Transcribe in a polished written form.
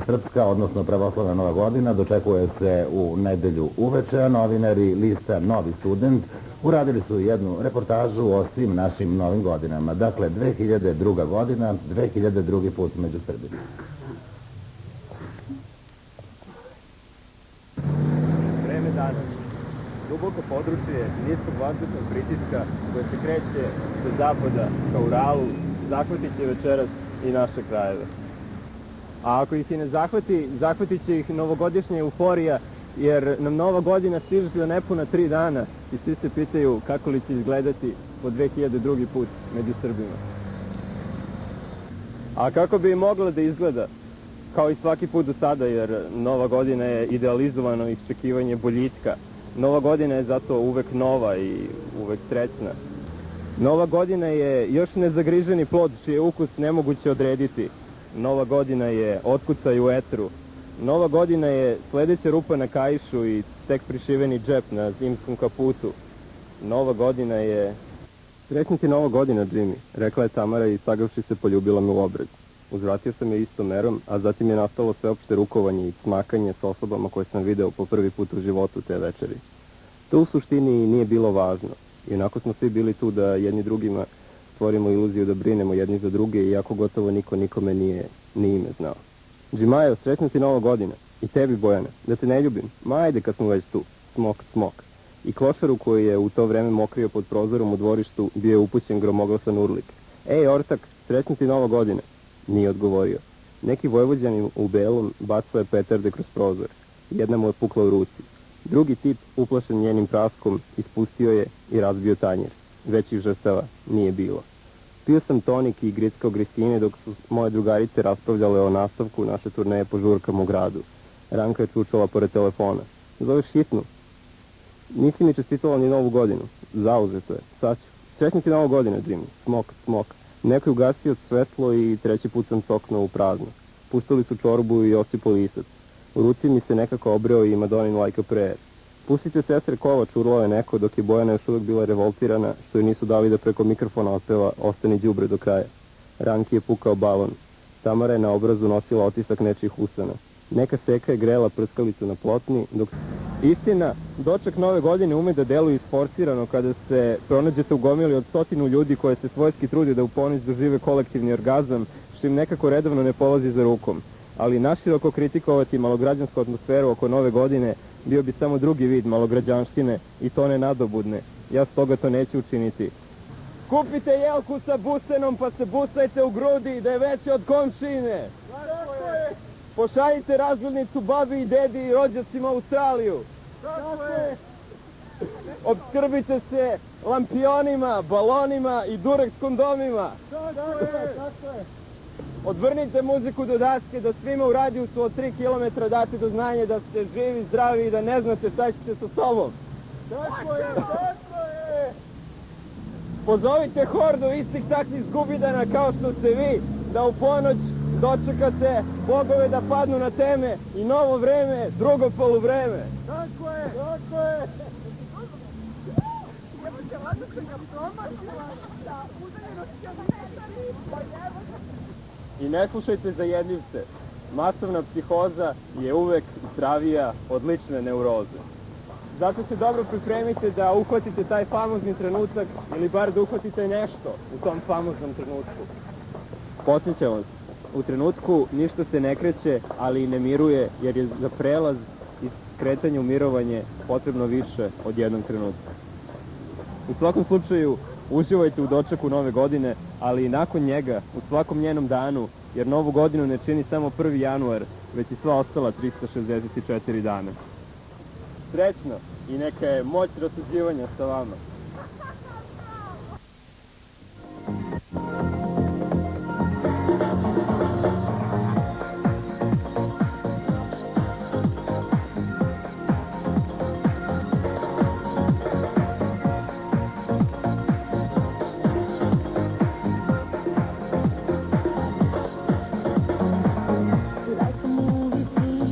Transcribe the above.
Srpska, odnosno pravoslavna Nova godina, dočekuje se u nedelju uveče, a novinari lista Novi student uradili su jednu reportažu o svim našim novim godinama. Dakle, 2002. godina, 2002. put među Srbima. Vreme danas. Duboko područje niskog vazdušnog pritiska koje se kreće do zapada ka Uralu zahvatit će večeras i naše krajeve. A ako ih i ne zahvati, zahvatit će ih novogodišnja euforija, jer nam Nova godina stiže za nepuna 3 dana i svi se pitaju kako li će izgledati po 2002. put među Srbima. A kako bi mogla da izgleda? Kao i svaki put do sada, jer Nova godina je idealizovano iščekivanje boljitka. Nova godina je zato uvek nova i uvek srećna. Nova godina je još nezagriženi plod čiji je ukus nemoguće odrediti. Nova godina je otkucaj u etru. Nova godina je sledeća rupa na kaišu i tek prišiveni džep na zimskom kaputu. Nova godina je... Srećna ti Nova godina, Jimmy, rekla je Tamara i sagavši se poljubila me u obraz. Uzvratio sam je istom merom, a zatim je nastalo sveopšte rukovanje i cmakanje s osobama koje sam video po prvi put u životu te večeri. To u suštini nije bilo važno. Inako smo svi bili tu da jedni drugima stvorimo iluziju da brinemo jedni za druge, iako gotovo niko nikome nije ni ime znao. Džimajo, srećna ti Nova godina. I tebi, Bojana. Da te ne ljubim? Ma ajde kad smo već tu. Smok, smok. I klošaru koji je u to vreme mokrio pod prozorom u dvorištu bio je upućen gromoglasan urlik. Ej, ortak, srećna ti Nova godina. Nije odgovorio. Neki vojvođanin u belom bacao je petarde kroz prozor. Jedna mu je pukla u ruci. Drugi tip, uplašen njenim praskom, ispustio je i razbio tanjer. Većih žrtava nije bilo. Pio sam tonik i grickao grisine dok su moje drugarice raspravljale o nastavku naše turneje po žurkama u gradu. Ranka je čučala pored telefona. Zoveš hitnu? Nisi mi čestitala ni Novu godinu. Zauzeto je. Sad ću. Srećna ti Nova godina, Jimmy. Smok, smok. Neko je ugasio svetlo i treći put sam coknuo u prazno. Pustili su čorbu i osipali isac. U ruci mi se nekako obreo i Madonin like a prayer. Pustite sestre Kovač, urlao je neko, dok je Bojana još uvijek bila revoltirana, što joj nisu dali da preko mikrofona otpeva Ostani đubre do kraja. Ranki je pukao balon. Tamara je na obrazu nosila otisak nečijih usana. Neka seka je grela prskalicu na plotni, dok... Istina, doček Nove godine ume da deluje isforsirano kada se pronađete u gomili od 100 ljudi koje se svojski trudi da u ponoć dožive kolektivni orgazam, što im nekako redovno ne polazi za rukom. Ali naširoko kritikovati malograđansku atmosferu oko Nove godine bio bi samo drugi vid malograđanštine i to ne nadobudne. Ja stoga to neću učiniti. Kupite jelku sa busenom pa se busajte u grudi da je veće od komšine. Pošaljite razglednicu babi i dedi i rođacima u Australiju. Opskrbite se lampionima, balonima i durek s kondomima. Odvrnite muziku do daske da svima u radijusu od 3 km date do znanja da ste živi, zdravi i da ne znate šta ćete sa sobom. Tako je, tako je! Pozovite hordu istih takvih zgubidana kao što ste vi, da u ponoć dočekate bogove da padnu na teme i novo vreme, drugo poluvreme. Tako je, tako je! I ne slušajte zajedljivce. Masovna psihoza je uvek zdravija od lične neuroze. Zato se dobro pripremite da uhvatite taj famozni trenutak ili bar da uhvatite nešto u tom famoznom trenutku. Podsjećam vas, u trenutku ništa se ne kreće, ali i ne miruje, jer je za prelaz i kretanje u mirovanje potrebno više od jednog trenutka. U svakom slučaju, uživajte u dočeku Nove godine, ali i nakon njega, u svakom njenom danu, jer Novu godinu ne čini samo 1. januar, već i sva ostala 364 dana. Srećno i neka je moć rasuđivanja sa vama.